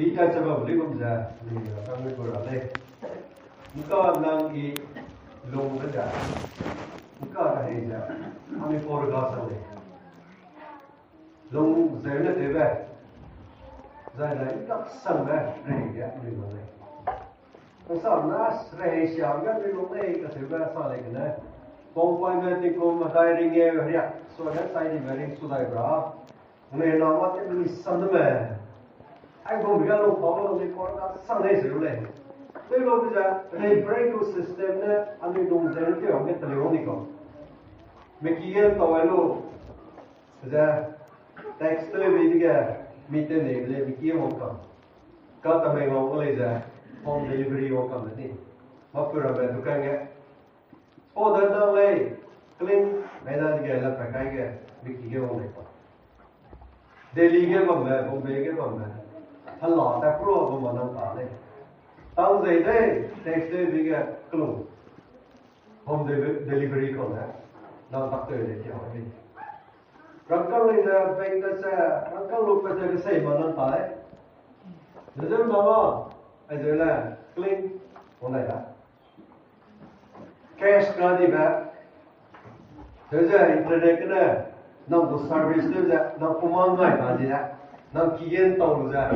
Kita coba beli kumza, ni kami berada. Muka lang i long saja, muka dah saja. Kami forecast ni. Long saya ni tebe, saya ni tak sampai ni ya ni mana. Pasal nas rehisya kan ni long ni kesebe sana kena. Komponen ni kom matai ringe ya, so ada saya di beri sudah berah. Ni nama tu ni sampai. Anh không biết lúc đó là mình có đã sang đây sử dụng này. Đây là bây giờ referendum system này anh đi dùng cái kiểu cái tài liệu này không? Mình kia tàu ấy luôn. Bây giờ text về cái meeting này là mình kia không cần. Các tầm mình không có lấy ra home delivery không cần đấy. Mà vừa là về tụi cái nghe. Order down lấy clean này là cái là phải cái mình kia không lấy không. Delhi cái còn về, Bombay cái còn về. Hắn lọ ta pro của mình đang tả đây. Tăng dây đây, text đây vì cái clue. Home delivery còn đấy. Đang bắt tới để cho hỏi đi. Răng căng lên là bên ta sẽ, răng căng lúc bây giờ cái xe mà đang tả đấy. Giờ dân mà bây giờ là clean, con này đã. Cash ra đi bác. Giờ internet cái này, nó có service đấy ra, nó có mong ngay mà gì đó. Nó kiên tàu ra.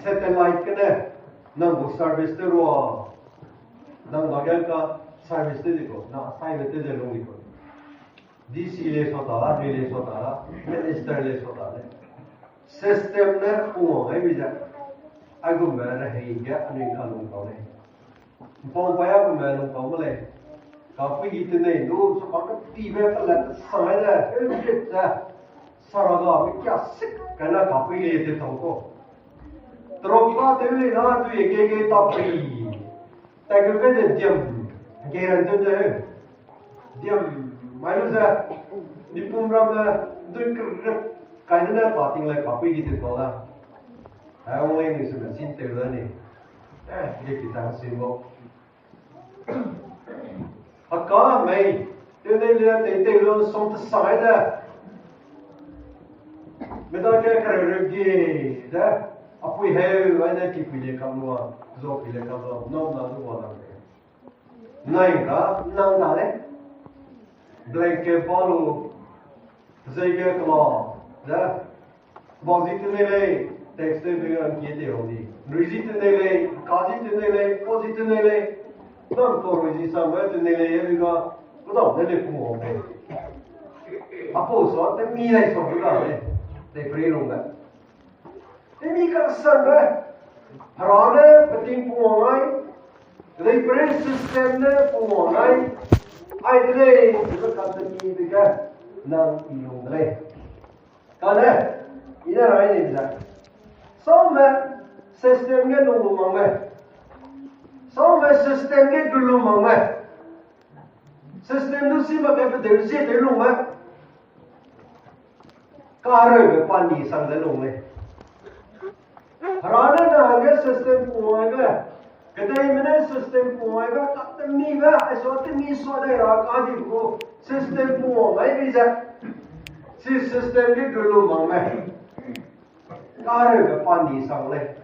Satellite cái này, nó có service đấy rồi, nó nói cái service đấy có, nó sai về tới giờ luôn đi có. DC lấy số đó, D lấy số đó, minister lấy số đó đấy. System này cũng hay bây giờ, ai cũng biết là hay cái anh ấy không luôn có này. Phong phái cũng biết luôn có cái này. Các quý vị này, nó số các cái TV là sai ra, cái gì ra, sau đó cái क्या sick cái nào các quý vị thì không có. Terus tu ni lah tu ke tapi, tapi kita diam, kira tu je, diam. Malu saya di pumram lah, tu kerja ni lah parting lah kapi gitu tola. Orang lain ni sudah cinta lah ni, dia kita semua. Akak mai, tu ni lihat tete lo som tersai dah. Mereka kerja lagi dah. Apoi heo ai na ki pile kam lo zo pile kam lo no na lo wa la nai ka nang da le blanket bolu zai ge klo da bozi tu ne le text de an ki de ho di rizi tu ne le kaji tu ne le pozi tu ne le non ko rizi sa ma tu ne le ye ga ko do ne le pu ho ne apo so te mi lai so ga le de pre lo ga. Ini kan sana, harana penting penguai, reference systemnya penguai, aidle itu kata ni juga nang ilmu le. Karena ini ramai ni bisa. Sama sistemnya nunggu mangga, sama sistemnya dulu mangga. Sistem tu si macam betul si dulu mangga. Karo berpani sang dulu le. Harana na agar sistem puaga, kadai mana sistem puaga, kata ni ga, esok ni soalnya rakyat itu sistem puaga bisa, si sistem ni dulu mangga, karo berpani sang le.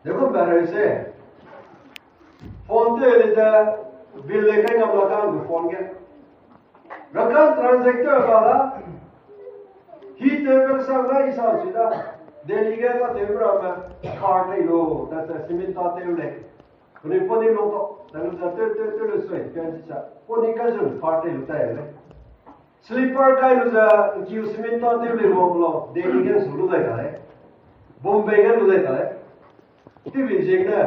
Dekho baru se, phone tu ada bill lekai ngam lakan tu phone ke, rakan transaction kala, hit bersang lagi sah sudah. Delhi ke tak tebra ma car ni lo, dah cement tak tebra. Kini pun ni lo tu, dah tu le suai, kan sisa. Pun ni kan jun car ni lo tebra. Sleeper kai lo dah kiu cement tak tebra lo lo. Delhi ke sulu dah kare, Bombay ke lo dah kare. ที่เป็นจริงเนี่ย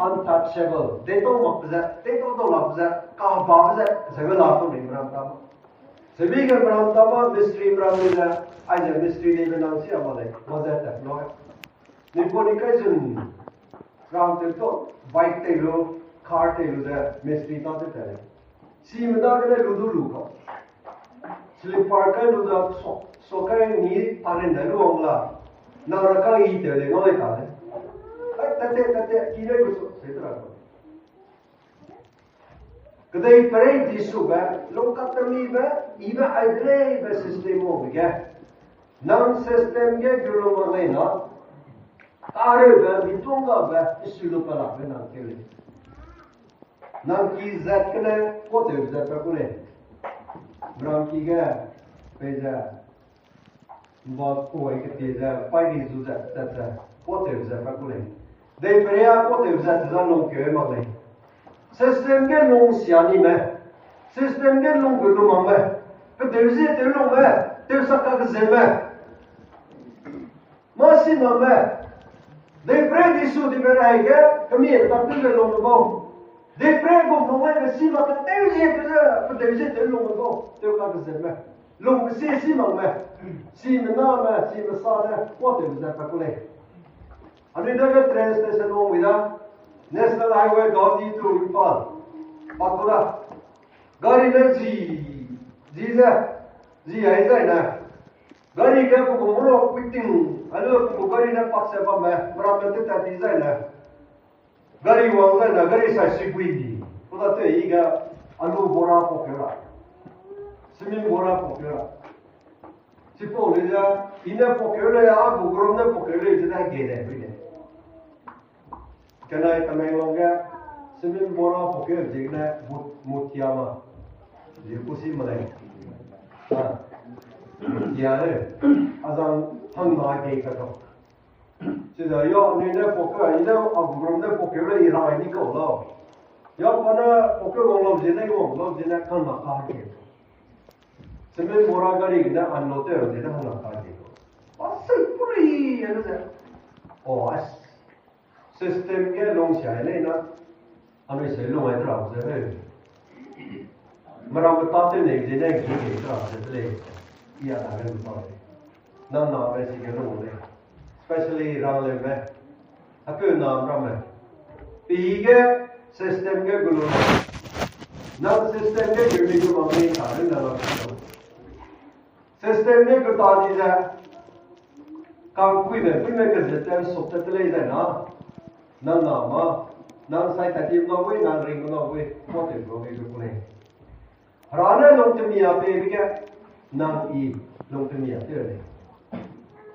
untouchable เด็กต้องหมดไปซะเด็กต้องหลับไปซะกาบาไปซะเสียเวลาต้องหนีมาทำตามสมัยกันมาทำตาม mystery มาทำเนี่ยไอ้เนี่ย mystery เนี่ยเป็นอะไรอะไรมาจากแต่น้อยนี่พวกนี้ก็จะเราจะต้อง bike เตลู car เตลูเนี่ย mystery ต้องจะแต่ซีมันได้ก็ได้รู้ดูเขา slipper ก็รู้ดูสกายนี้ตอนนี้รู้องละนาฬิกาอีเตลเลยน้อยตาเลยแต่กี่ได้ก็เสียตระกูก็ได้ไปที่สุดลงกับมีแบบอีแบบไอ้เรื่องแบบ system โอ้ยแกนั่ง system แกจุลมาเลยนะตาเรื่องแบบมีตรงกับแบบอิสุลุปลาเป็นนั่งเกลีนั่งกี่เจ็ดกันเลยโคตรเจ็ดไปกูเลยบางทีแกไปจะบอกป่วยก็ตีจะไปดีสุดจะโคตรเจ็ดไปกูเลยได้ไปเรียกโคตรเจ็ดจะลงเกลือมาเลย system แกลงเสียนี่ไหม system แกลงกุลมาไหมก็เดี๋ยวจะลงไหมเดี๋ยวสักการะเสร็จไหมมาสิมาไหมได้ไปดีสุดที่เป็นอะไรแกก็มีตัดที่จะลงมาได้ไปก็ลงไหมก็สิมาก็เดี๋ยวจะลงมาเดี๋ยวการะเสร็จไหมลงไปสิมาไหมสิมันน่าไหมสิมันสาเนี่ยโคตรเจ็ดไปกูเลยอันนี้ได้ก็ train station ลงวิดา National Highway Gaudi to Impal. Patula. Gari na ji hai zai na. Gari ka ko muro piting. Alo ko gari na paksa pa ma. Maramete ta di zai na. Gari wang zai na gari sa sipui di. Puta te iga alo bora pokera. Simin bora pokera. Sipo le ja ina pokera ya bu grom na pokera jina gede bine. Kenai tamai longa semin bora poker jigna mutiama jepusi malai ha mutiare azang hangma ke kato sida yo ni ne poker ina agrom ne poker le ira ni ko lo yo pana poker gong lo jina kan ma ka ke semin bora gari na annote jina hangma ka ke asai puri ana oh as system แกลงเสียเลยนะอันนี้เสียลงไอ้ตราบเสียเลยมาเราไปตัดที่ไหนจะได้กี่ตราบเสียเลยอย่าทำเรื่องต่อเลยนั่นน่าไปสิ่งที่ลงเลย especially เราเลยไหมถ้าเกิดน้ำเราไหมปีแก system แกกุลนั่น system แกอยู่ในกลุ่มนี้ขาดเรื่องอะไร system แกก็ตอนนี้จะการคุยเนี่ยก็จะเต็มสุดจะเลยได้นะนั่นน่ะมานั่นใส่ตะกี้เราไว้นั่นริงเราไว้พอถึงเราไปดูเลยร้านนั้นลงจะมีอะไรพี่แกนั่งอีลงจะมีอะไรเลย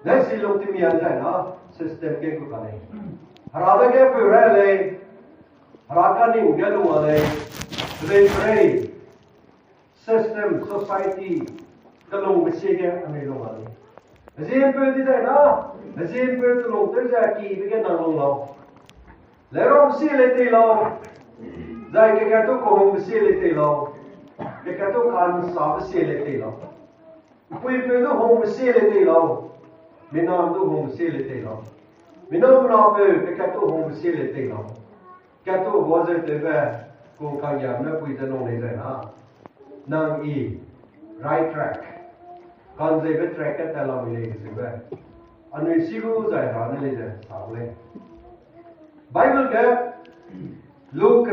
นั่นสิลงจะมีอะไรนะ system แกก็กันเลยร้านแกไปเรื่อยเลยร้านกันนี่อุดลงอะไรเรื่อย system society ก็ลงไปเสียแกอันนี้ลงอะไรเสียเปิดที่ไหนนะเสียเปิดลงตั้งแต่กี่พี่แกนั่งลงเราแล้วเราเสียเลยตีเราใจแกตัวโกงเสียเลยตีเราแกตัวการสาวเสียเลยตีเราคุยไปตัวโกงเสียเลยตีเราไม่นานตัวโกงเสียเลยตีเราไม่นานเราไปแกตัวโกงเสียเลยตีเราแกตัววัวจะเตะแบบโกงขยันไม่คุยจะลงเลยนะนั่งอี right track การจะไป track กันแต่เราไม่เลยสิแบบอันนี้สิ่งที่ใจหาเนี่ยเลยสาวเลย Bible ke Luke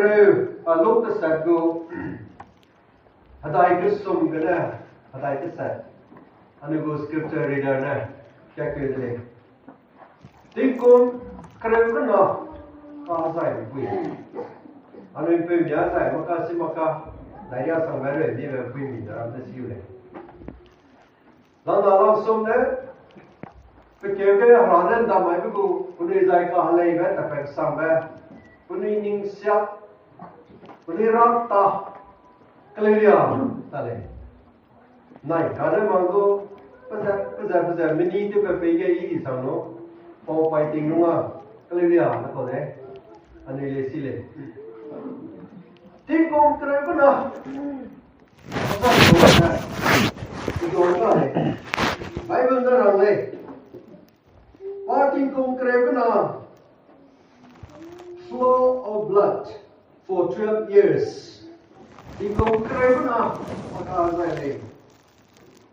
Luke the set go hadai ke sum ke na hadai ke set anu go scripture reader na kya ke de tikon kreu ke na ka sai pui anu pe bia sai maka si maka daya sang ba re ni ba pui mi da am siu le la la la sum neไปเกี่ยวกับหลานนั้นทำไมพี่กูคนนี้ใจก็อะไรแบบแต่เป็นสัมแบบคนนี้นิ่งเสียคนนี้รักตาเคลียร์อะไรนายการ์มันก็ภาษาไม่ดีที่ไปเกี่ยวอีสังโน่พอไปทิ้งนู้นเคลียร์แล้วก็เนี่ยอันนี้เลยสิเลยทิ้งกองเตะก็นะภาษาโดนนะโดนก็เลยไบเบิลนั่นอะไรว่าทิ้งกองเตะก็นะ of blood for 12 years.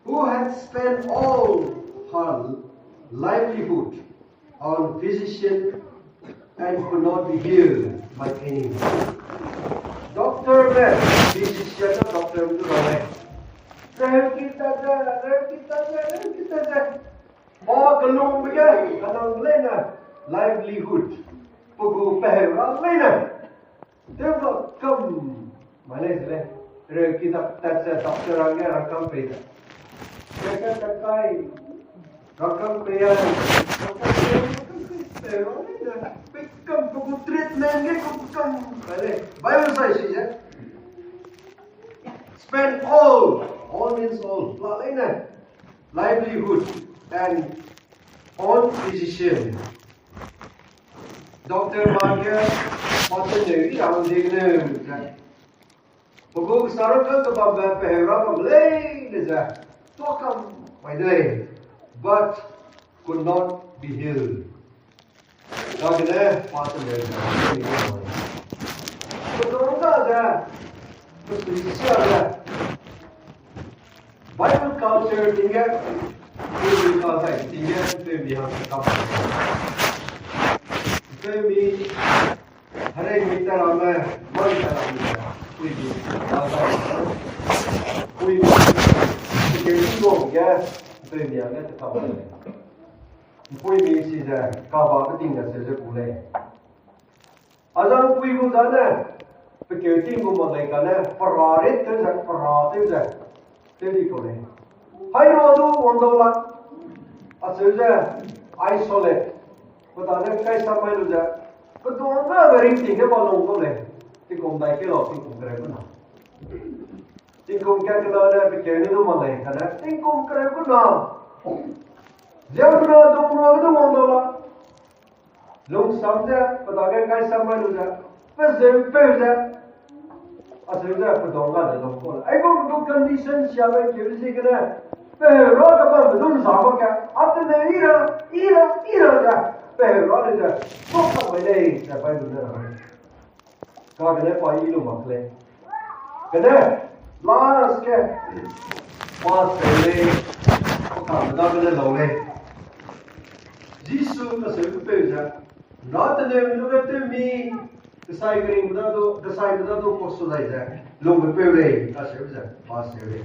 Who had spent all her livelihood on physician and could not be healed by anyone. Doctor में physician का doctor में तो रहे रह कितना जा और कलम लेना livelihood पगु पहरा लेना develop कम माने से रह कितना doctor आगे रकम पे क्या टकाई रकम पे Become for treatment, become bioscience. Spend all means all, livelihood and on physician. Doctor Marga, Montenegro, I'm digging. Pagod Saraka, the Bamba Pehra, lay is a talk by day, but could not be healed. Dagene Montenegro. Bible culture tinggal Bible culture tinggal itu biar kita itu hari kita ramai mana ramai kuih kita ya itu biar kita kuih misi je kabar tinggal saja boleh Azan kuih mana Pekerti mulai kerana perarit terjadi perarit terjadi, jadi kau Hai rodu wandolat, asalnya isolate, betulnya kayak sama itu je, betul apa beri tinggal balong kau tinggal baik lo tinggal kerana, tinggal kerana pekerti itu mulai kerana tinggal kerana, jauh na itu wandolat, long samja, betulnya kayak sama itu je, Pezze, aslında perdonlar da doktor. Ay bu condition siapa kirisi kena. Pero apa bedun sama ka. Atne ira da. Pero da. Sok boleh siapa itu dah. Kau kena pai lu makle. Kena last ke. Pas boleh. Kau dah kena lawle. Jisu ka sebu pezza. Not the name of the me. Desai kering benda tu posto dah je. Long berpere, kasih je, pas je.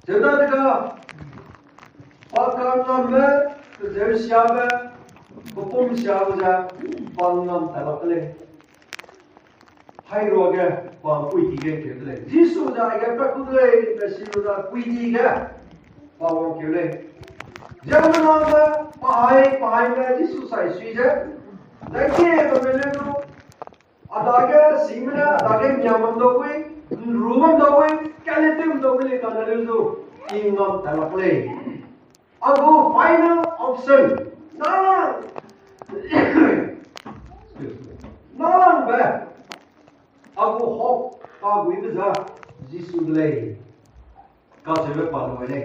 Jadi kita pakai nama, jadi siapa, bopom siapa je, pangam telak le. Hai roga, pang kui tiga kira le. Jisu dah agak pakut le, besiru dah kui tiga, pang kira le. Jangan nama, pahai le, Jisu saya sui je. देखिए तो मैंने तो अदागे सीमना अदागे न्यामन दो कोई Roman दो कोई कैलेटिव दो कोई लेकर नरेल दो इंगम तलपले अब वो फाइनल ऑप्शन नाlang बे अब वो होप का कोई बजा जिसुले का सेवे पालवाने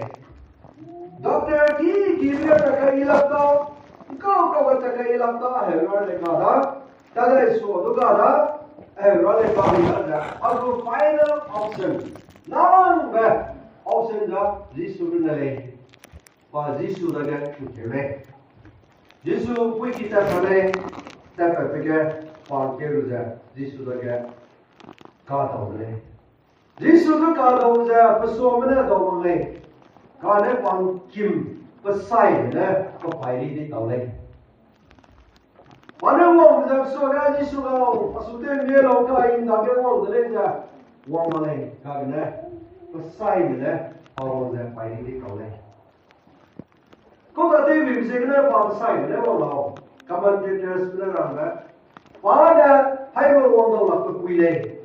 डॉक्टर की वे तक लगता Kau kata kaya lamda hero le kada, tada so do kada hero le kada. Ago final option. Nalang be option da Jisu nale. Pa Jisu daga kutele. Jisu pui kita kale tapa peke pa keruja Jisu daga kada ole. Jisu do kada ole paso mena do ole. Kane pang kim Pesai ne, kepairi di taulai. Mana wong dah suara Jisu kau, pasutnya dia lokal ini dah dia wong dah je, wong mana? Kau ne, pesai ne, orang dah pairi di taulai. Kau tak tahu bisa kena apa pesai ne wong lau, kaman kita sebenarnya ne, pada hai wong dah lah berkuilai,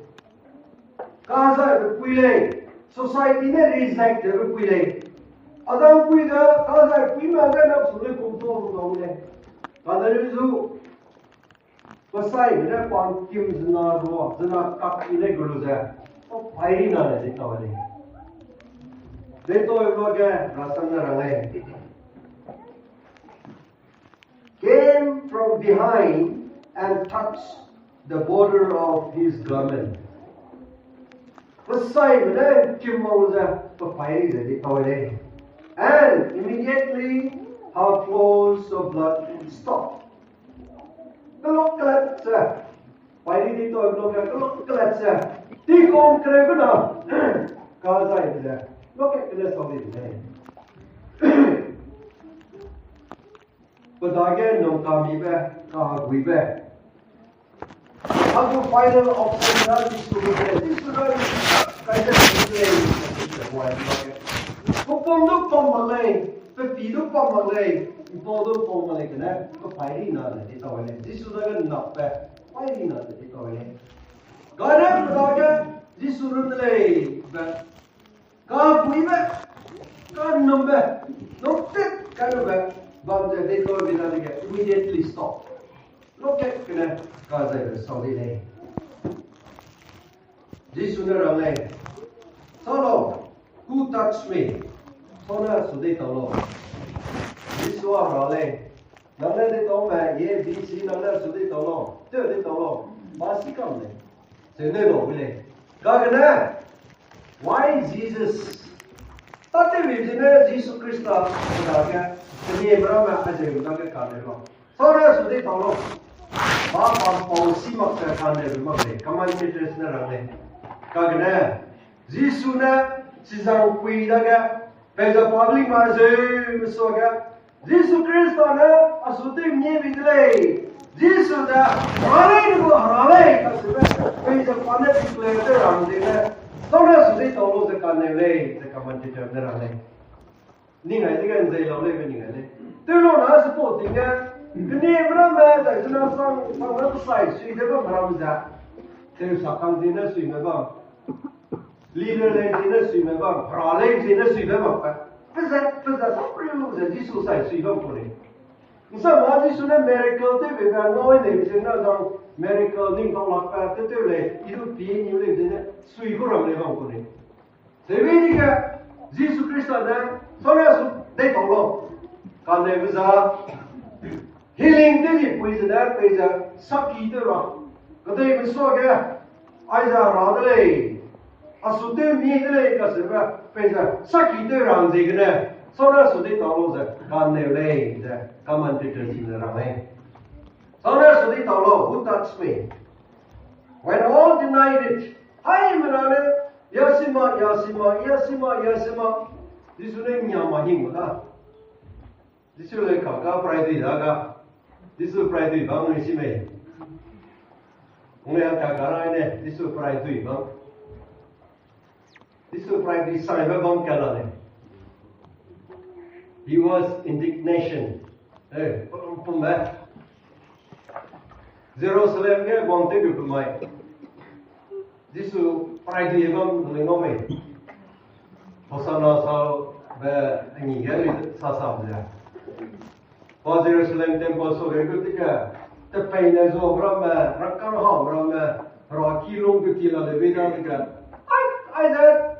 kahasa berkuilai, society ne reject berkuilai. Adam kuida, kalau kui mana nak sulit kontrol orang Kalau itu pasai mana pangkim zina roh, zina kap ini guru saya. Oh, airi nana je kau ni. Itu orang ke rasan rangai. Came from behind and touched the border of his garment. And immediately her flows of blood stopped. Cái lúc kết quay đi tôi lúc kết đi con kêu cái nào cao dài thế lúc cái sau đi thế but again no kami be ka gui be aku final option là đi xuống cái phong phong mà lên cái phí lúc phong mà lên Ipo do phong mà lên cái này có phải đi nào để tao lên đi xuống cái nắp be phải đi nào để tao lên cái này bây giờ đi xuống lên be ka gui be ka nằm be nó chết cái nó be But they go immediately stop. Look at Gaza Saudi lane. This sooner lane. Solo, who touched me? Sona Sudi Tolo. This one lane. None they told me, yeah, BC, none Sudi Tolo. Third Tolo. Basikam lane. Say no, Willie. Gagana. Why Jesus? Tate Vijay Jesus Christa. Ini berapa aja kita ke kantor. Soalnya sudah tahu, bapak polisi maksa kantor macam ni. Kamu ini terusnya ramai. Kerana Yesusnya sejauh kui daga, pada public masih misalnya Yesus Kristus na asuti ni bidlei. Yesus dah harai kasih. Pada pandai bidlei tu ramai ni. Soalnya sudah tahu sekarang ni, sekarang ini terusnya ramai. Ni ngai kan saya lalu ni ngai ni. Tu lo na support ni. Ni berapa dah jenis sang website sih dia berapa dah. Tu sakam dina sih memang. Leader lain dina sih memang. Raleigh dina sih memang. Pasal apa yang jadi susah sih memang ni. Misal macam sudah miracle tu betul noi ni jenis sang miracle ni kau lakukan tu le itu tiada ni le jenis sui kurang le memang ni. Tapi ni ke Yesus Kristus dah Soalnya they tahu kalau bisa healing tu puisi dah puisi sakit tu lah. Kalau misalnya aja radle, asutte miedle kasih puisi sakit tu orang zegna. Soalnya sudah tahu je kan le je kaman terjadi ramai. Soalnya sudah tahu who touched me. When all denied it, hai mana Yasima. This is not Yamahim, this is like Kaka Friday, this is Friday, Bang Rishime. Only a Kakarane, this is Friday, Bang. This is Friday, Simon Bang Kalane. He was indignation. Hey, from that. Jerusalem, Bang take you to my. This is Friday, Bang, Lingome. Hosana sao be angi gali sasam dia. Pas Jerusalem temple so ketika tepai na zo brama rakkan ha brama raki long ketila le beda dekat. Ai dah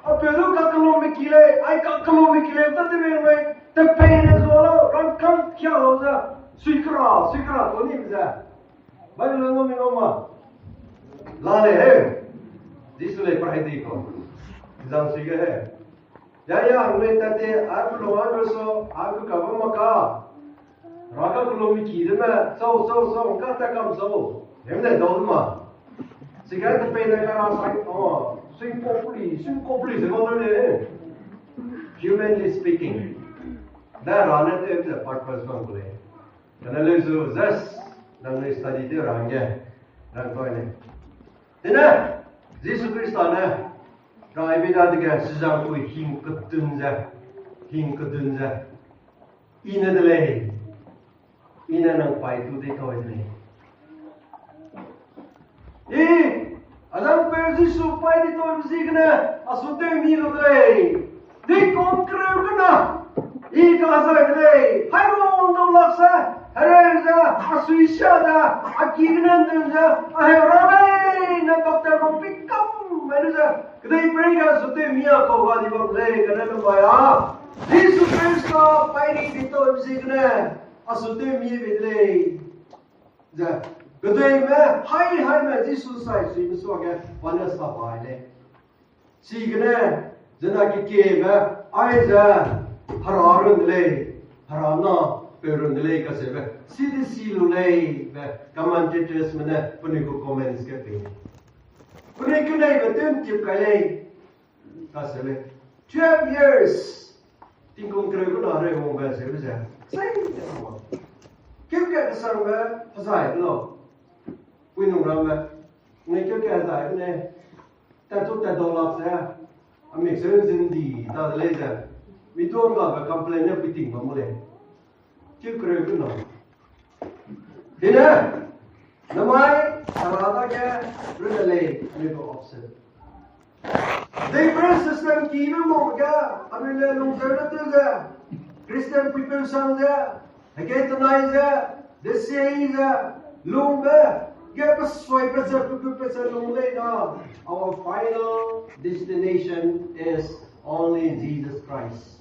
apelu ka kalom mikile ai ka kalom mikile tate me tepai na zo la rakkan kya ho za sikra to ni za. Bagi lo mi ngoma. Lale he. Disule prahidi ko. Jang sige he. Ya, हमने तते आप लोगों में सो आप कब मका रागा कुलोमी की रे में सो उनका तक कम सो हमने दौड़ मा सिगरेट पे ने करा साइ सिंग कोपली से बोल रहे humanly speaking दा राने ते एक पर्पस बन गए कने जो जस नंगे स्टडी ते रंगे रंग तो ने दिना यीशु क्रिस्ट ने Rai beda dengan sejauh tu hing kedunja. Ina delay. Ina nang pai tu de kau ini. Alam pergi supaya di tu berzikna. Asute ni lo delay. Di konkret kena. Kasar delay. Hai lo untuk laksa. Hari za asuisha da. Akiran tu za. Ramai nak doktor mempikam. Mana Kedai mereka sudah miak kau kali bangsa kerana bayar. Yesus Kristus pairi kita berzikna. Asute miak bedlei. Ja, cái đây mà hay mà Jesus sai suy mà so cáiวันนี้สบายเลยสิกันเนี่ยจะน่าคิดเกี่ยmà ai ra hara runเลยhara naไปรนเลยก็เสียแบบสิที่สิลุเลยแบบคำมันเจสมันเนี่ยคนนี้ก็คอมเมนต์กันเป็นคนนี้ก็ได้ก็เต็มจิบกันเลยก็เสียเลย12 years ทิ้งคงเคยก็น่าเรื่องแบบเสียไปใช่ใช่ยังไงเกี่ยวกับสังแบบภาษาอีกแล้ววินุราแบบในเกี่ยวกับอะไรเนี่ยแต่ทุกแต่ดอลลาร์เสียอเมริกันจินดีตาเลยจ้ะมีตัวก็แบบคอมเพลนเนี่ยไปทิ้งมาหมดเลยเกี่ยวกับเรื่องนั้นทีนี้ทำไมสารตะแกเรื่องอะไรนี่ก็ opposite The Hebrew system kiva många, använda långfördatuga, Christian people sanga, Hagetaniza, the Seiza, Lumba, get a swipe as a Lumba. Our final destination is only Jesus Christ.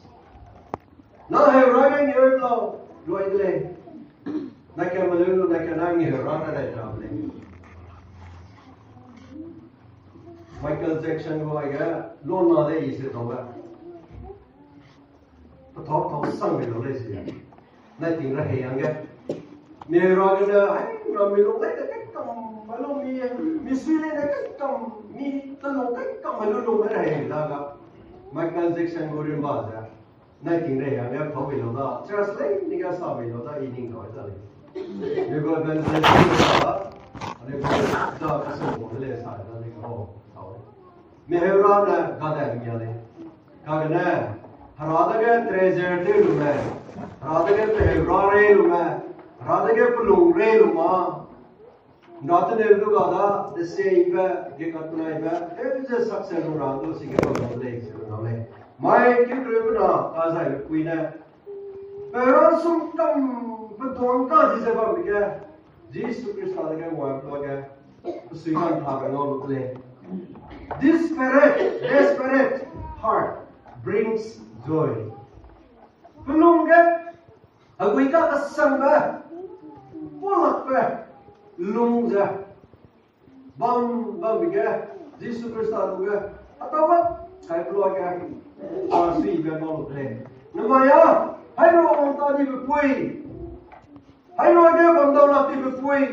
Now, I running your law, Lloydley. Nakamalu, Nakanang, you're running at Dublin. Michael Jackson को आएगा loan ना दे इसे तो बा तो थोड़ा संग में लोले से नहीं तीन रहे यांगे मेरा के नाเรามีลูกเล็กก็กำมาลูกมีสวีเดนก็กำมีตลกก็กำมาลูกไม่ได้แล้วก็ Michael Jackson ก็เรียนบ้าจ้ะनहीं तीन रहे यांगेเขาไปลูกละจะสเลยนี่ก็สาไปลูกละอีนิ่งก็ได้เลยนี่ก็เป็นเรื่องที่ว่าอันนี้ก็จะผสมกันเลยสายแล้วนี่ก็मैं हेवरा ने गादा मिया ले कागने हरादगे ट्रेजर दे लुमे हरादगे हेवरा रे लुमे हरादगे पुलुंग रे लुमा नातने लु गादा दसे इबे के कतना इबे इज अ सक्सेस रांदो सिगे बोले से नले माय के ग्रुपना आजा कुइने पेरो सुम कम बतों का जिसे बगे जीसस क्रिस्ट आगे वो के सुइगान थाबे no लुले Desperate heart brings joy. Pelungga, agui ka kasamba, polak pe, lungja, bam biga, Jesus Christus luga, atau apa? Saya keluarga, asli bermalu play. Namanya, hai lo orang tadi berpui, hai lo dia bandau lati berpui,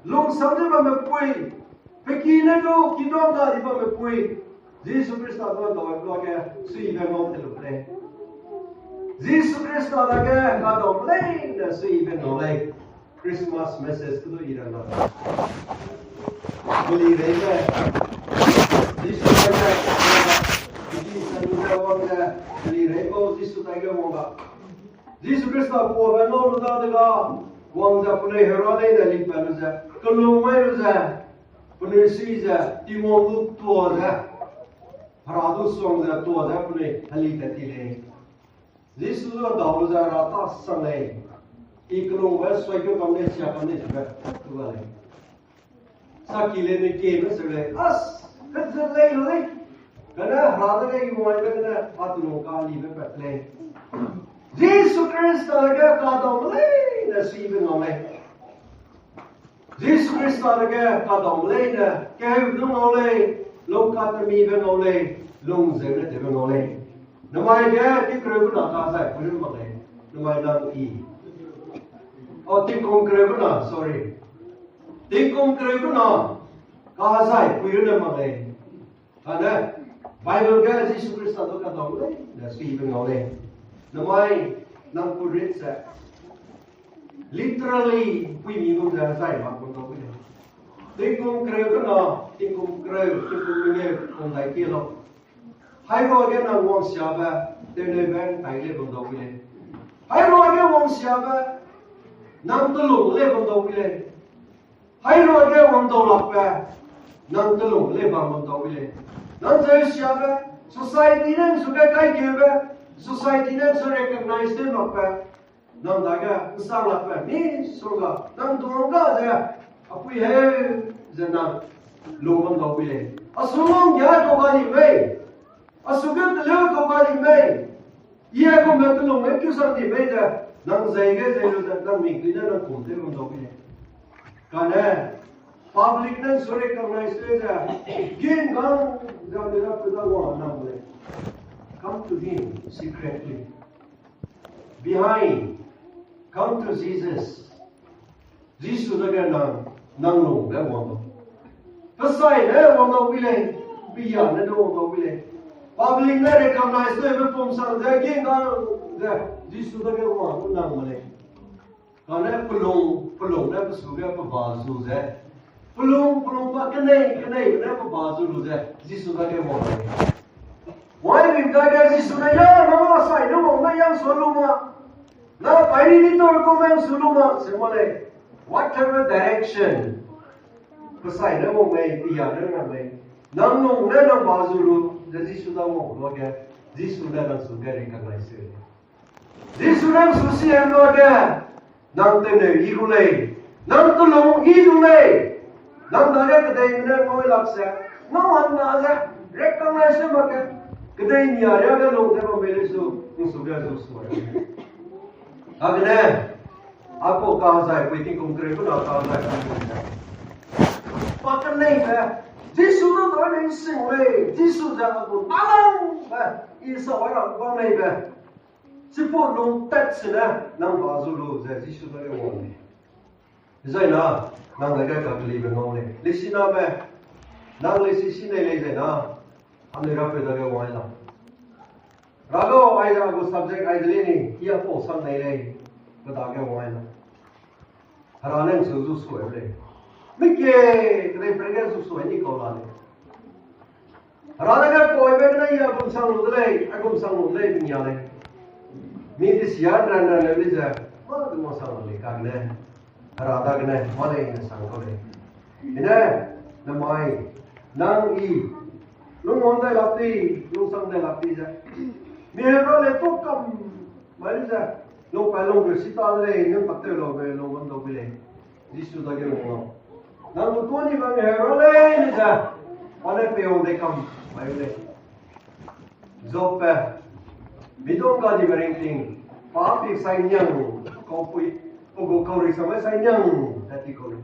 lung sambil berpui. Pekine do kidong da di ba me pui Jesus Christ da do do ke sui be mo te lo pre Jesus Christ da ke ka do play da sui be no like Christmas message ku do ira na boli re ke Jesus da ke sa du da wong da boli re ko Jesus da ke wong ba Jesus Christ da ko be no da da wong da pune hero da li pa no za ko lo mai no za Penelitian timur tua dah, harus song dah tua dah punya halik tertilai. Yesus tu dah dah rata sangai. Ikhlas wes sebagai kami siapa ni juga tua lagi. Sakile ni kene sebelah as kerja lagi. Kerana rata lagi mulai kerana aturan kali berpetleh. Yesus Kristus lagi kadang lagi nasib nolai. Jesus Christus lagi kadang lain, kau dong oleh, lokal termi ben oleh, long zene te ben oleh. Namai dia ti kerja nak kasai, boleh maklum. Namai nang i. Oh ti kong kerja nak, sorry. Ti kong kerja nak kasai, boleh maklum. Karena Bible dia Jesus Christus tu kadang lain, nasib ben oleh. Namai nang purit saya. Literally, we need to learn how to do it. Think on crowd na, think on crowd, think on me, on like kilo. Hai lo again na wong siapa, then event tai le bong do it. Hai lo again wong siapa, nang tulung le bong do it. Hai lo again wong do lak pa, nang tulung le bong do it. Nang jai siapa, society nan suka kai kebe, society nan su recognize them apa. Nang daga besar lah ni surga nang doanga je apa ye jenang loman kau pilih asumong ya kau balik mai asugat le kau balik mai ia kau betul mai kisah di mai je nang zaige zailo nang minggu nang kumte kau pilih karena public nan so recognize there again gang the one now come to him secretly behind come to Jesus the nang long that one beside that one will beyond the will public nan recognize the from some again gang Jesus the one nang Karena pelung dah bersuka berbahasa je. Pelung pak kenai kenapa bahasa tu je. Jisu dah kena buat. Why we got Jisu dah ya nama saya nama yang soluma. Nama pahini ni tu aku yang soluma semua le. Whatever direction. Pasai nama mai dia nama mai. Nam nong nama bahasa tu. Jisu dah mau buat ke. Jisu dah nak suka recognize. Jisu dah susi yang buat ke. Nang tene igulay, nang tulong igulay, nang dagat kaday na mo ilaksa, naman na sa recognize mo ka kaday niya ya long temo melisu yung suga susuwa. Agne, ako kahasay waiting konkret ko na kahasay. Pakan na iba, Jisu na to na isingway, Jisu ja ako talang, isa wala ko na iba. Si po long tats na nang bazulo sa Jisu na yung one. Zai na nang lagay kakaliban ng one. Lisi na me nang lisi sinay lay na ang nirape na yung one lang. Rago ay ako subject ay dilini iya po sang nailay badag yung one lang. Haranan susus ko every. Mike kaya prega susu ay ko lani. Haranan ka po ay na iya kung sang nudlay akong sang nudlay binyalay. Miti siar dan leza, mana tu masa lagi kagne, harada kagne, mana ini sangkole. Ini namai, nang i, lu mondai lapti, lu sangdai lapti je. Mihero le tu kam, mana je, lu palong bersita le, ni pakai lo be, lu mondo bile, jisu lagi lo. Nang lu tu ni bang mihero le ni je, mana peong de kam, mana le. Zope. Bidong ka di berinting, papi sainyang kau pui, ogo kau risama sainyang hati kau.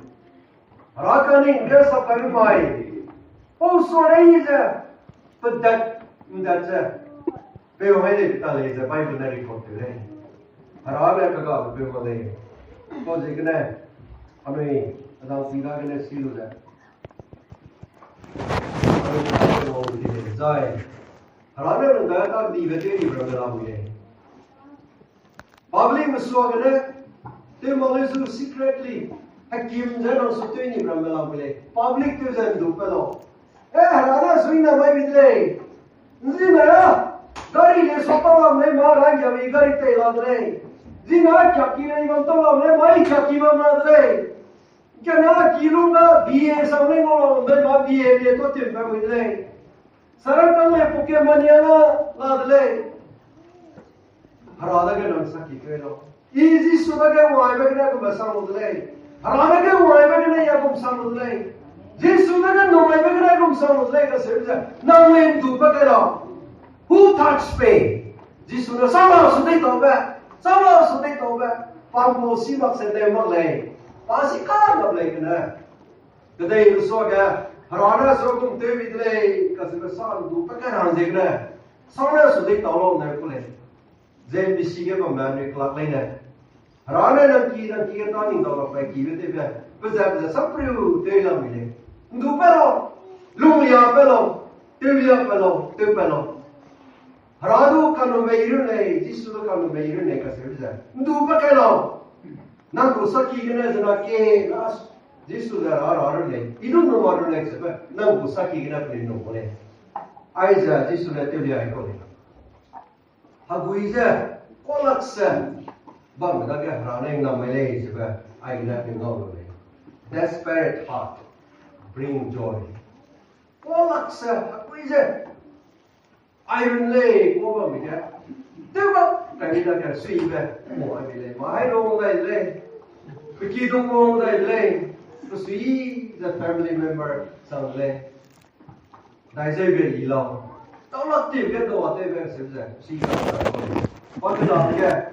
Rakani dia sapari mai, oh sore je, pedat je, peo hele kita le je, bai benar ikut le. Haraga kagak peo le, kau jekne, kami adang singa kene silu je. Kami mau di jai. Haraga nggak tak di betul di berada lagi. Public meswagane, tu malaysia secretly, hakim jangan suatu ini berada lagi. Public tu jangan lupa lo. Haraga suina mai bidle. Zina ya, gari le sopalam le marang jadi gari telan le. Zina caki le mantolam le mai caki mana le. Kena kilo na biye sampai ngolong le ma biye biye tu tiap bidle. Sarang le Pokemon yana ladle. Harada ke nang sakit kelo. Easy sudah ke wai bagna ko basang udle. Harada ke wai bagna ya ko basang udle. Je sudah ke no wai bagna ko basang udle ka serja. Nang len tu bagala. Who touched me? Je sudah sama sudah toba. Sama sudah toba. Pangmo simak sende magle. Pasika magle kena. Kedai usaha Harana sokong tewi dile kasi besar du pekaran zegna. Sana sudah tolong nak kule. Jem bisige pembantu kelak lainnya. Harana nanti kita ni tolong pergi betul betul. Betul sampai tewi lam bile. Du pelo, lumia pelo, tewi pelo, tewi pelo. Haradu kanu meiru ne, jisu kanu meiru ne kasi betul. Du pekalo. Nak usaki kena jenake nas. Jisu dah orang le, itu nomor orang le sebab nak busak kita beli nomor le. Aiza jisu le tu dia ikut le. Haguiza kolaksa, bang dah ke raneng nama le sebab aina tinggal le. Desperate heart bring joy. Kolaksa haguiza, iron le kau bang dia. Tengok, kami dah ke sui le, mau ambil le, mahai dong le, pergi dong le. Kasi the family member sang le, dai sai be ilo. Tao lát tiếp cái đồ thế về xem xem, xí cái đó. Còn cái đó cái,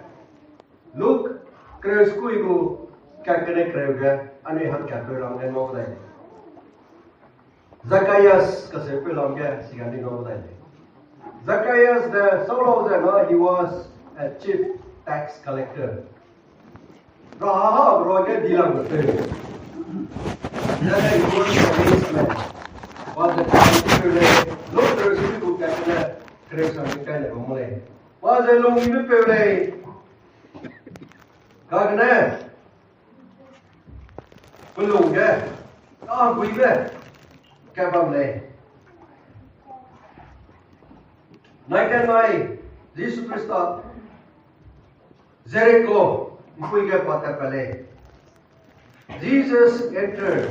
look, kêu squee go, cái này kêu cái, anh ấy hắn cái kêu làm cái món này. Zacchaeus kasi pelong ke sigani no dai. Zacchaeus the solo he was a chief tax collector. Raha roge dilang betul. Then he was a rich man. Was the particular look there is people kena kerja kena mulai. Was a long ini pelai. Kagana belum ke? Gue ke? Kabam le. Naikan mai Jesus Christus Jericho gue ke pata pale. Jesus entered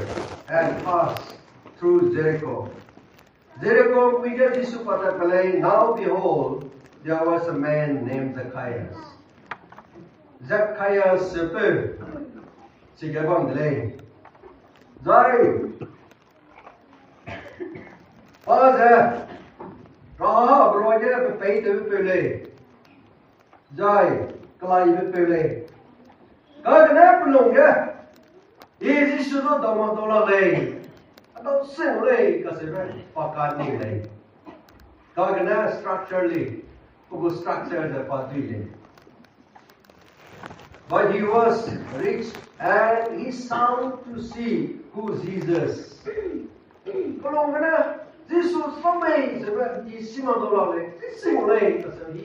and passed through Jericho. Jericho gue ke Jesus pata pale. Now behold, there was a man named Zacchaeus. Zacchaeus sepe. Sigabam le. Zai. Father, Raha, Broja, the faith of Pele. Jai, Kalai Pele. God an apple, is issue of Domadola lay. I don't sing lay, because it's very Pakani lay. God an structurally, who structure the Padri. But he was rich and he sought to see who Jesus. Jesus was amazed. He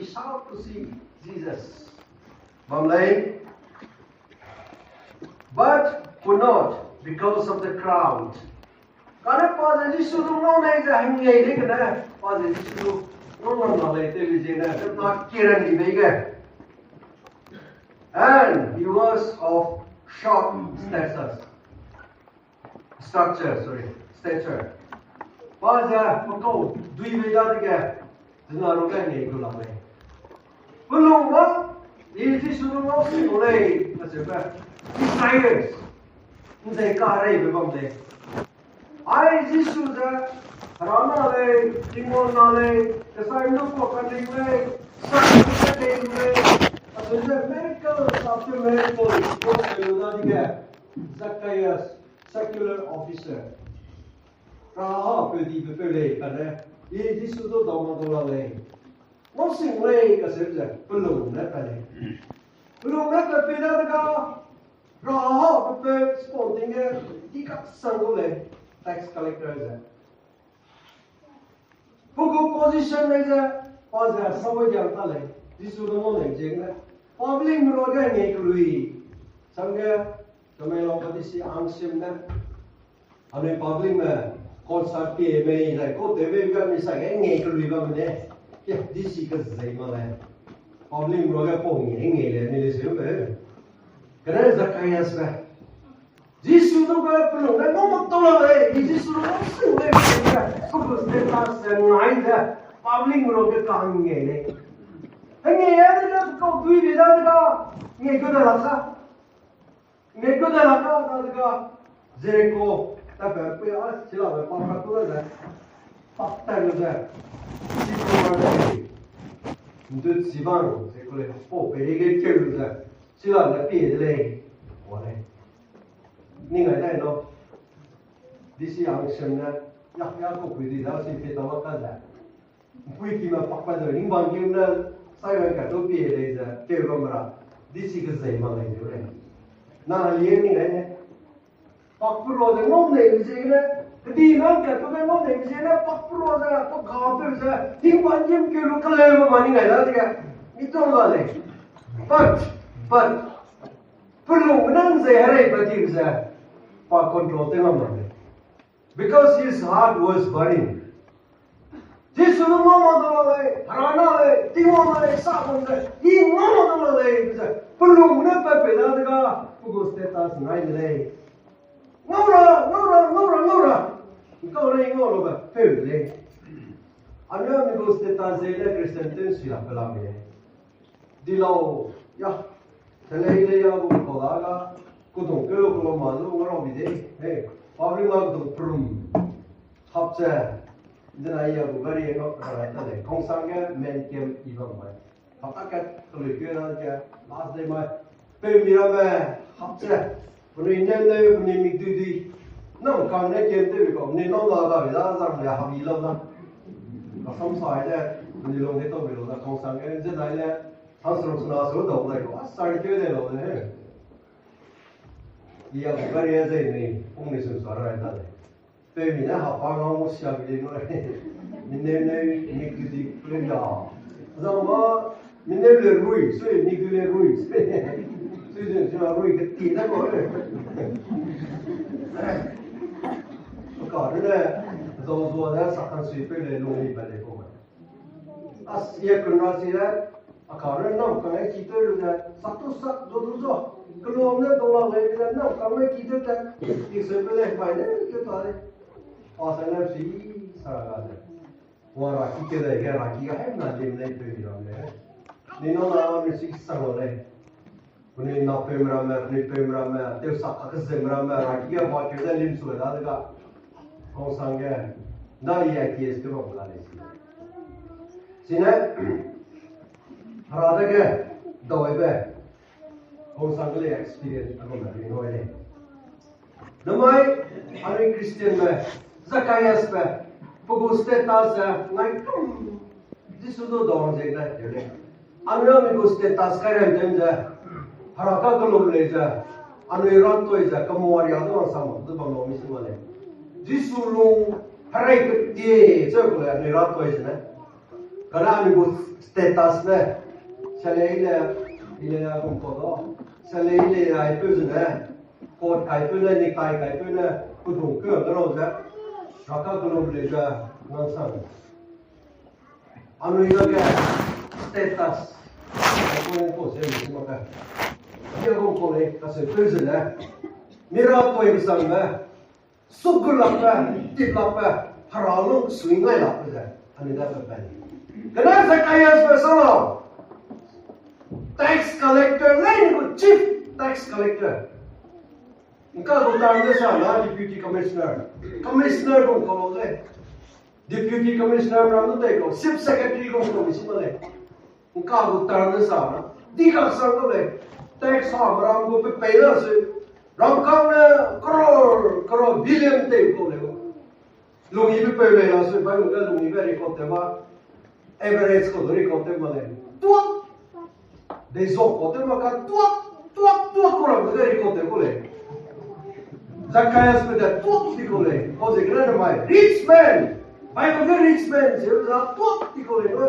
sought to see Jesus. But could not because of the crowd. And he was of short stature. Baza pako dui beda tiga, zina rogan ni gula me. Belum ba? Ini sudah mau mulai macam desires. Ini karai berbang deh. Ai Yesus dah rana le, timon le, kesai lu kau kanding le, sakit kanding le. Asal miracle after miracle, kau selalu tiga. Zacchaeus, secular officer. Raha pergi berpelai kerana ini sudah dama lagi. Masing lagi kesaja belum nak lagi. Belum nak berbeza dengan Raha berpelai sportingnya tidak sanggup lagi tax collector saja. Pukul position saja, pasal semua jangan lagi. Ini sudah mulai jangan. Public meroga ni kelui. Sangga kami lakukan si angsim dan ane public me. Concert ke me like ko tebe ga mi sa nge ko liba me ya disi ka zai ma la public roga po nge le ni le se be kana Zacchaeus ba Jisu to ga plo na no to la le Jisu no se le ko ko se ta se nai da public roga ka nge le nge ya de ko dui be da ga nge ko da la sa da Jericho tapi apa yang siapa pakai tu lah, fakta juga. Siapa untuk siapa, sekolah, oh pergi ke juga. Siapa lebih leh, boleh. Ni ada no. Di sini angshana, ya kau pergi dah sih kita makan dah. Pergi mana pakai tu, ni bangkit na, saya kan tu pergi leh dah, ke kamera. Di sini kesai mana itu leh. Nah lihat ni kan. Pakpuro de ngom ne bisena di nan ka to ngom ne bisena pakpuro da to gaap bisa ting panjim ke lu kale mani ngai la tiga itu ngale but perlu nan se hare pati bisa pa control te ngom ne because his heart was burning jisu no mo le rana le timo le sa mo le i mo le bisa perlu na pa pe la tiga pugo status ngai le Nora. Kau ni ngoro ba? Fule. Anda ni guste tanzela Kristen sila pelame. Dilau ya. Telele ya bu kolaga. Kudong kelo kelo malu ngoro bide. Pabli mag tu prum. Hapsa. Dina ya bu gari ngok kara tale. Kongsanga men kem ibang mai. Hapakat kelukena ja. Last day mai. Pe mirame hapsa. Ini le ini migdudi, nam cầm này kiếm tới bị cậu nên nó là rằng là học gì lâu lắm và xong xoài đấy mình luôn cái tôi bị luôn là không sang cái rất này là hắn sử dụng số đầu này có sai cái này rồi đấy đi học cái gì này không nên sử dụng ra đấy tôi mình đã học qua nó một số cái gì rồi mình nên mình cái gì lên đó rồi mà mình nên lên rui suy mình cứ lên rui suy cho rui cái gì đó rồi còn nữa rồi đó sắc ăn suy phải lên luôn đi phải lên không Asia Kunasira, akarna nam kangai kita luda satu dua kalau na dolar lagi na nam kangai kita tak isebele paine kita tadi asal si saragada wara kita dah kira raki kan na jem lagi pergi ramai ni nona mesti sangat ni na pemrama tu sak akas pemrama raki ya bawa kita lim sudah ada kau sangga na iya kies tu apa lagi Sina harada ke doi be kong sangle experience ako na rin hoy namay ani Christian be Zacchaeus be puguste tas ngai disudo don je na yele anu mi guste tas karen dem ja haraka kolom le ja anu ran toi ja kamwari ado sam du bang no mi simale disulu harai ke tie so ko ni ran toi je na Karena amigo status ne, selain ile aku kodo, selain ile itu sebenarnya, kod itu ne, nikai itu ne, kutung ke, kalau je, raka kalau boleh je, nangsang. Anu itu ke status, aku ni kau saya mesti makan. Dia aku kau ni kasih itu sebenarnya, mira kau yang sana, sukul apa, tip apa, haralung swingai apa je, anu dah berapa. Kenapa Zacchaeus bersalah? Tax collector lain chief tax collector. Engkau utang sana deputy commissioner. Commissioner pun kalau le. Deputy commissioner berapa tu teko? Chief secretary pun komisi mana? Engkau utang sana. Tiga sang tu le. Tax ham ram ko pe payla se. Ram kau ne crore billion teko le. Lungi pe payla la se. Baik muka lungi pe rekod tema. Average ko dori kote male tuak dezo kote maka tuak ko ram dori kote kole Zacchaeus peda tuak ti kole o de grande mai rich man ai ko rich man je za tuak ti kole no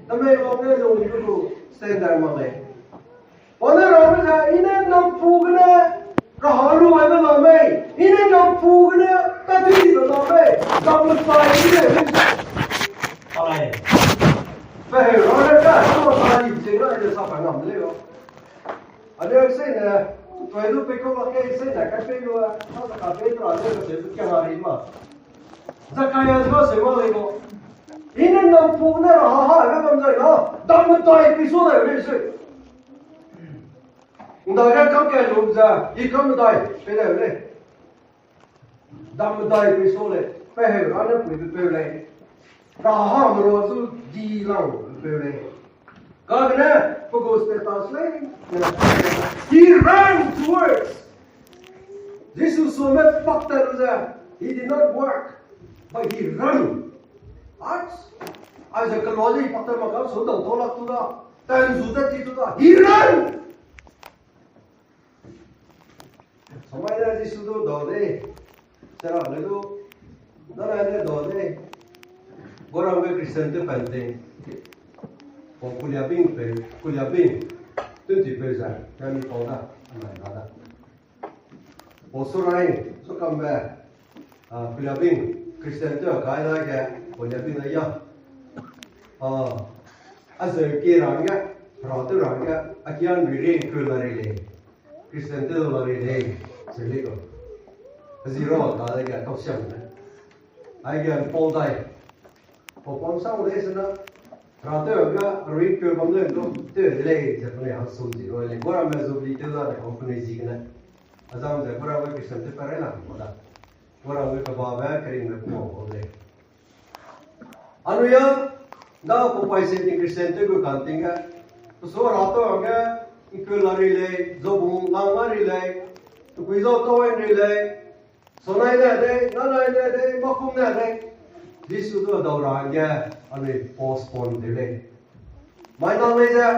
tame o ne no ni ko standard male ona ram ja ine nam pugne rahalu ai na mai ine nam pugne ta ti na mai dam sai ine alai Vậy rồi đó cả, nó là gì chứ nó là sao phải nằm đấy không? Ở đây xây nè, tôi lúc bây giờ cái xây nè, cái bây giờ nó là cái bây giờ nó sẽ cái gì mà? Zacchaeus có sự mà đấy không? 이는 너 부분에 하하 왜 먼저 너 너무 또 에피소드 왜 있어? 너가 거기에 놓자 이 거면 다 빼래 왜? 너무 또 에피소드 빼해 안에 보이도 빼래. Rahamrosu dilang bere. Gagna pogoste tasle. He ran towards. Jesus so met fakta he did not work, but he ran. As a kaloli fakta makam so dang tolak tu da. Tan zuda ti tu da. He ran. Samai na Jesus do dole. Sera lelu. Nara ne dole. Orang we Kristen tu penting. Kuliah bing, tu ti peza. Kami poda, amai nada. Osurai, so kambe. Kuliah bing, Kristen tu kai na ke, kuliah bing na ya. Asal kirangnya, ratu rangnya, akian biri kulari le. Kristen tu lari le, seliko. Zero ada ke, kau siapa? Aigan podai. Pokok sau đấy xem đó, rồi tôi ở cái review bằng lên tôi lấy cái này hàng số gì rồi lấy qua làm gì đi tới là company gì cái này, à xong rồi qua làm cái sản phẩm phải làm một đó, qua làm cái bảo vệ cái này cũng một đấy. Anh nhớ, đó có phải xây dựng cái sản phẩm của công ty cái, số rồi tôi ở cái là relay, do bung lang là relay, tôi quý do tôi relay, So này đây, nó này đây, mà không này đây. Giêsu đó đầu ra nha, anh ấy postpone thế này. Mai nào bây giờ?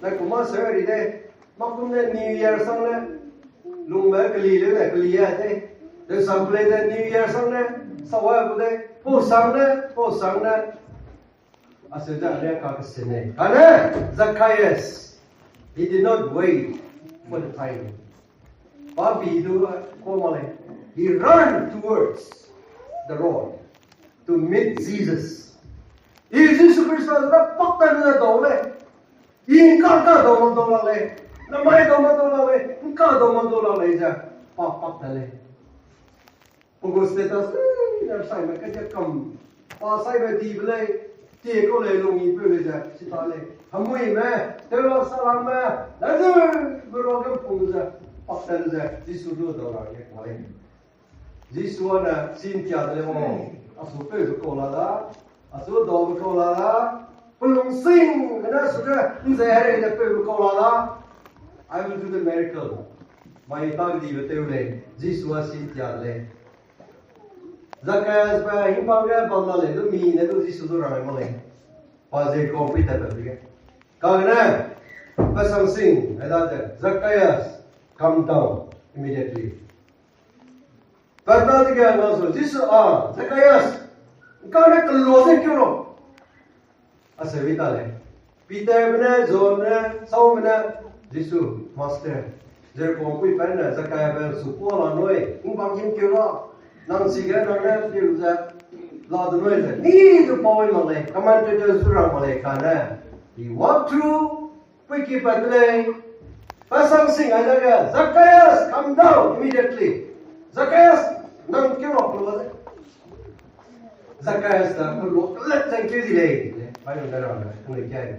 Này cũng mà sợ đi đây. Mà không này New Year xong này. Lúc mới cái lì nữa này, cái lì à đây. Để xong play đây New Year xong này. Sau đó cũng đây, phố sáng này. Sẽ ra đây các cái xin này. Anh ấy, Zacchaeus, he did not wait for the time. Bà bị đứa cô mà này, he ran towards the road to meet Jesus. Jesus Christ đã bắt tay ra đầu này. He cả đầu mà lại. Nó mai đầu mà lại. Cả đầu mà lại ra. Bắt tay lại. Ông status này sai mà cái cầm. Bà sai về đi lại. Thì có lẽ lòng ý bữa ra. Chỉ ta lại. Hâm mùi mẹ. Thế là salam mẹ. Đã rồi. Bữa đó cái phùng ra. Bắt tay ra. Jesus đưa đầu ra. Jesus là xin chào thầy ông. Asu pe su ko la da. Asu do ko la da. Pulung sing. Kana su ra. Nze hare de pe ko la da. I will do the miracle. Mai tag di bete ule. Jesus xin chào le. Zacchaeus ba him ba ga ba la le do mi ne do Jesus do ra ma le. Pa je ko pi ta de. Ka na. Ba sang sing. Ada Zacchaeus come down immediately. Karena dia langsung, Jesus Zacchaeus, kau nak keluar sih kau lo? Asal kita le, Peter mana, John mana, Saul mana, Jesus Master, jadi kau kui mana, Zacchaeus bersupport lah noi, umpam yang kau lo, nang sigar nang dia bisa lalu noi le, ni tu power malay, kaman tu tu surang malay kana, he walk through, pergi padlay, pasang sing ada ke, Zacchaeus come down immediately. Zacchaeus, nang kêu lọc luôn đấy. Zacchaeus đã có lọc lết danh kêu gì đây? Phải không? Đó là người chơi.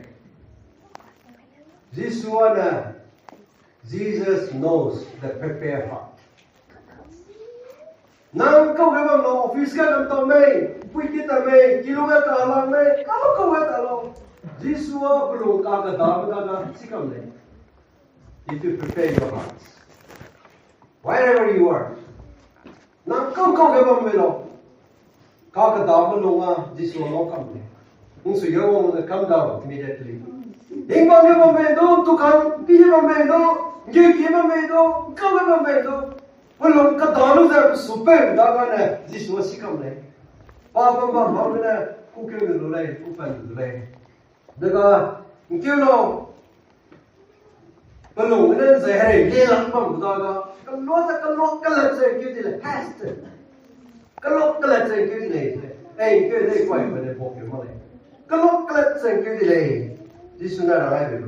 Jesus knows the prepared heart. Nang câu cái bằng nó office cái làm tao mày, quy cái tao mày, kilo cái tao làm mày, câu cái tao làm. Jesus có lọc cái đám cái gì cầm đấy. You to prepare your hearts. Wherever you are. Nang câu cái bằng mày lo, các cái đám nó Jesus nó cầm đấy. Ông sử dụng ông come down immediately. Hình bằng cái bằng mày đó, tu khăn, cái bằng mày đó, cái bằng mày đó, câu cái bằng mày đó. Vậy lúc cái đám nó ra super, đó cái này Jesus sẽ cầm đấy. Ba cái này, cũng kêu được rồi, cũng phải được rồi. Được kêu nó. Vậy lúc cái này sẽ hay ghê lắm bằng đó đó. Cái lỗ cái lật sẽ kêu gì là hast. Cái lật sẽ kêu gì này. Ê, kêu đây quay về đây bộ kiểu mà này. Cái lật sẽ kêu gì này. Jesus nói là ai về cái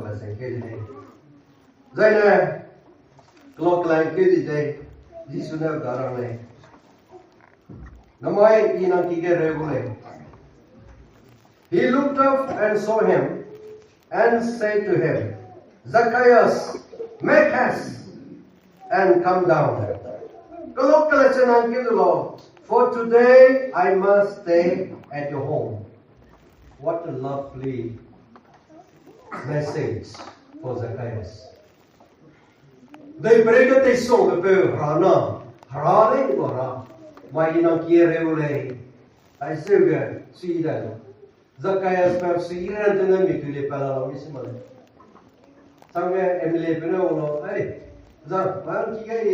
lật sẽ kêu gì này. Vậy nè, cái lật kêu gì đây. Jesus nói là rằng này. Năm nay đi năng kí cái rêu này. He looked up and saw him and said to him, Zacchaeus, make haste and come down. Cái lúc cái lời chân anh kêu Lord, for today I must stay at your home. What a lovely message for Zacchaeus. Đây bây giờ tôi sống về bờ Hara đấy của Hara. Mai năng kia rêu này, ai sẽ về suy đây. Zacchaeus phải suy ra cho nên mình cứ lấy para làm gì mà. Sang về em lấy bên nào nó, ấy, rằng bạn chỉ cái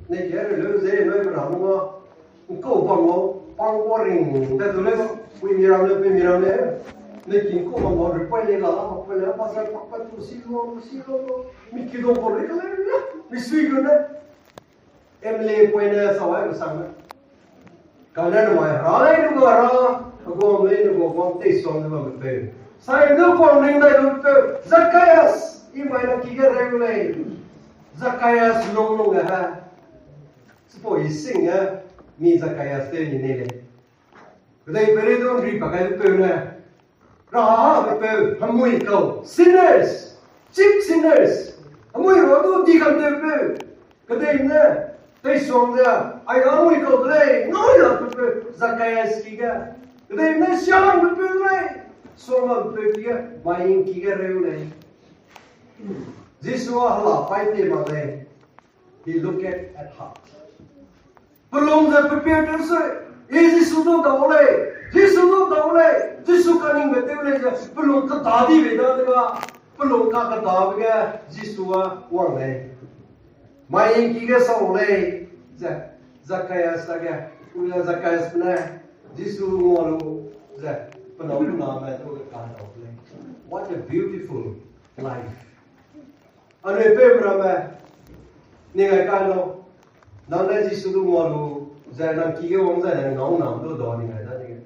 này cái rồi dễ nói mà làm không? Câu bằng boring, thế tôi nói, bây giờ này, này kinh câu bằng rồi quay lại là bắt ra bắt tu xí luôn, mình kêu bằng rồi cái này, mình suy cái này, em lấy quay này sao vậy sang này, cái này nó mà ra đấy nó ra, nó lấy nó còn test xong nó mà về, sai nó còn linh đây nó về, Zacchaeus, imay na kika regulate, Zacchaeus long ha, sipo ising mi Zacchaeus te ni nele, kadai pere don ri pakai pe na, raha pe hamui kau sinners, cheap sinners, hamui rodo di kam te pe, kadai na, tay song da, ai hamui kau le, noi la pe Zacchaeus kika, kadai na siang pe le, song pe kika, main kika regulate. Jesus hala fight him again. He looked at heart. Belum saya prepare tu saya. Yesus sudah tahu leh. Yesus sudah tahu leh. Yesus kan yang betul leh. Belum ketadi beda juga. Belum kah ketadi juga. Yesus wang leh. Main kita sahur leh. Zakayas lagi. Ulah Zakayas benar. Yesus malu. Penuh nama itu kan tahu leh. What a beautiful life. Anu berapa? Ni kan lo. Nang na Yesus tu malu, jangan kira orang jangan nang tu dah ni ada ni.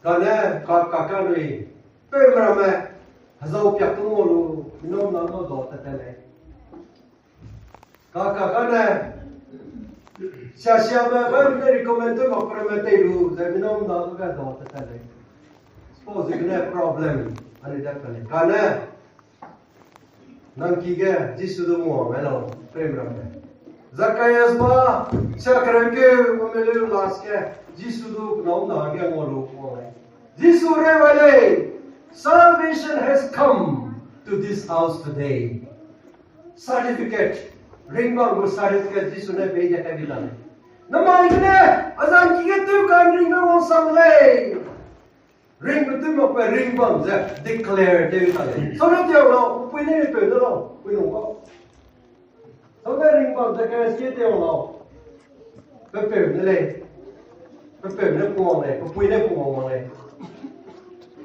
Kerana kakak ni, permainan hazau piak tu malu, minum nang tu dah tertelai. Kakak ni, siapa baru dari komentar mak permainan tu, jangan minum nang tu kan dah tertelai. Suppose ini problem, ada tertelai. Kerana nang kira Yesus tu malu, permainan. Zakayas ba, sekarang ke memilih last ke, Yesus tu nama naga malu orang. Yesus rewale, salvation has come to this house today. Certificate, ring bang certificate Yesus ne beja kabilan. Nama ini, azan kita tu kan ring bang samlay. Ring betul apa ring bang, declare dia kali. Soalnya dia orang, punya itu orang, punya orang. Sampai ring bang Zakayas kita orang, betul ni, betul ni puang ni, betul ni puang ni.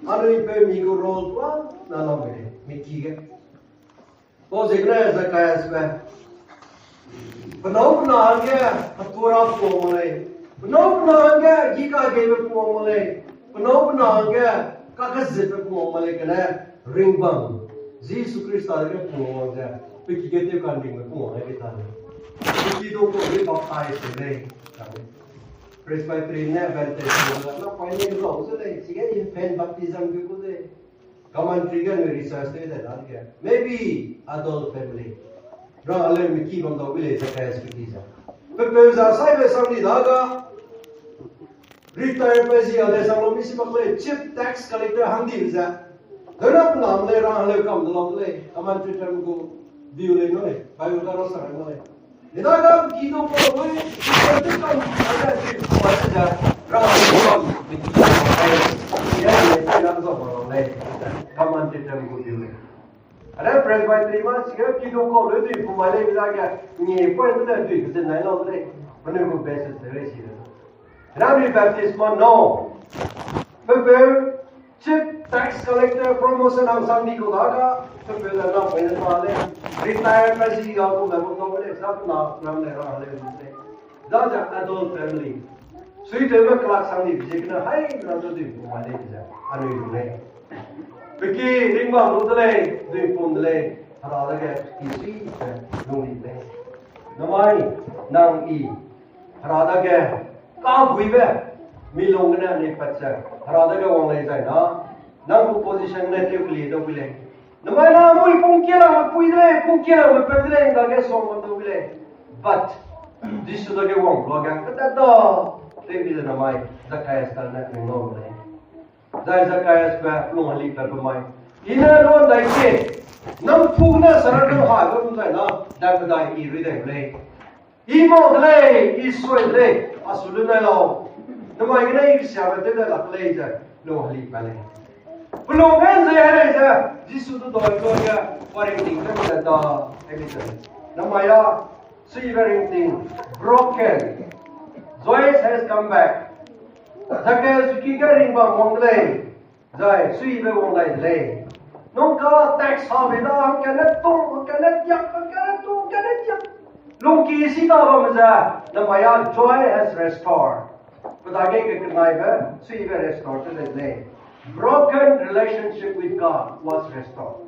Anu ini minggu roll tu, nalam ni, miki ke. Kau sekarang Zakayas ber, penuh dia, atura puang ni, penuh dia, jika dia puang ni, penuh dia, kagas dia puang ni kena ring bang, Yesus Kristus dia puang dia. Pergi kita kan ring berpuang kita ni. Pergi tu kau dia baptis sendiri. Presbyterian ni baptis. Nak pakai ni long sudah. Jika infant baptism juga tu. Kaman trigger ni research tu dah ada. Maybe adult family. Orang alam miki bangda boleh Zakayas baptism. Perpeza saya besar ni daga. Retire pesi ada sama misi pakai chief tax collector handi bisa. Dalam nama le orang alam kam dalam le. Kaman trigger muku. Diulai nolai, bayu karo sarang nolai. Ida kan kido ko boy, itu kan ada di wajah rahmat. Ya, ya so nolai. Kaman kita muku diulai. Ada presbytery mas, kita kido ko lebih pembalai bilaga. Ni poin tu dah tu, kita naik nolai. Mana muku basis terisi. Rami baptisma no. Bebe, chief tax collector promotion ang sandi ko daga. Bebe na pwede male. Retire kasi ako memang boleh sab na ramai orang le. Dah adult family. Sweet ever class sandi bijekna hai ramai tu male bija. Anu itu le. Beki ringba mudle, dui pundle. Harada ke isi nungi le. Namai nang I. Harada ke kau guibe. Milongna ni pacar. Harada ke orang lain saya na. Nang position na tiup li do bile. Namai na mui pungkira me perdre ngage som do bile. But this is the wrong bloga. Kata do. Tebi na namai Zakayas talna ngom le. Zakayas ba long hali per pemai. Ina ron dai ke. Nam pugna sarang ha go tu na. Dak dai I ri dai le. Imo le, isoi le. Asuluna lo. Namai gna I siapa te da lak le ja. Long hali pale. Belum kan saya ada. Yesus tu doa doa parenting kita dah evidence. Namanya see parenting broken. Joyce has come back. Zakayas kita ring bang monglay. Jai see be monglay le. Nungka tax habida kena tu kena tiap. Lungki sita bamza. Namanya joy has restored. Padage ke kenai be see be restored le. Broken relationship with God was restored.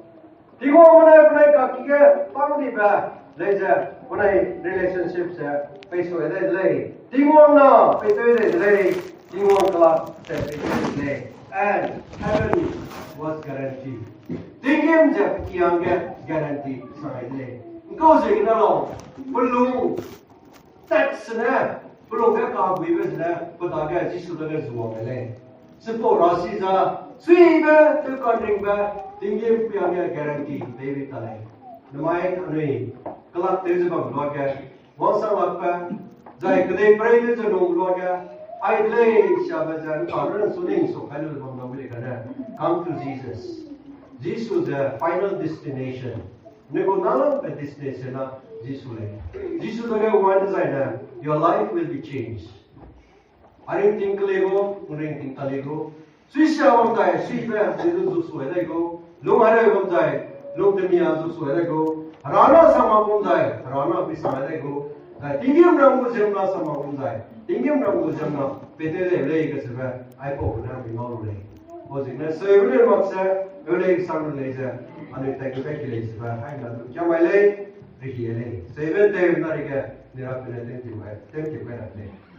Tigo mana pernah kaki ke pang di ba, leja pernah relationship se peso ada le. Tigo na peso ada le. Tigo kelak se peso le. And heaven was guaranteed. Tingem je kian ke guarantee sangat le. Kau je kita lo belum tax na belum ke kau bebas na padaga Yesus dah zuang le. Support rasi za sui ba tu country ba tinggi punya guarantee David talai. Namai anui Kalak tezibang luaga, wansang lakpa, jai kadai pray the no luaga, I lay Shabajan, Karan Suning, so kind of come to Jesus. Jesus is the final destination. Nego nalang a destination, Jesus. Jesus is one designer, your life will be changed. I didn't think Lego, Uring think Lego. Swisha one die, Swisha, Zidu Suelego, Lumare one die, Lumia Suelego, Rana Sama one die, Rana Bisamalego, Tingium Ramu Zemna Sama one die, Tingium Ramu Zemna, Peter Lake, I hope not be all late. Was it necessary? What's that? Early summer later, and it takes speculates about hang on. Jamai late, Ricky late. So even they will not get the opportunity to thank you very much.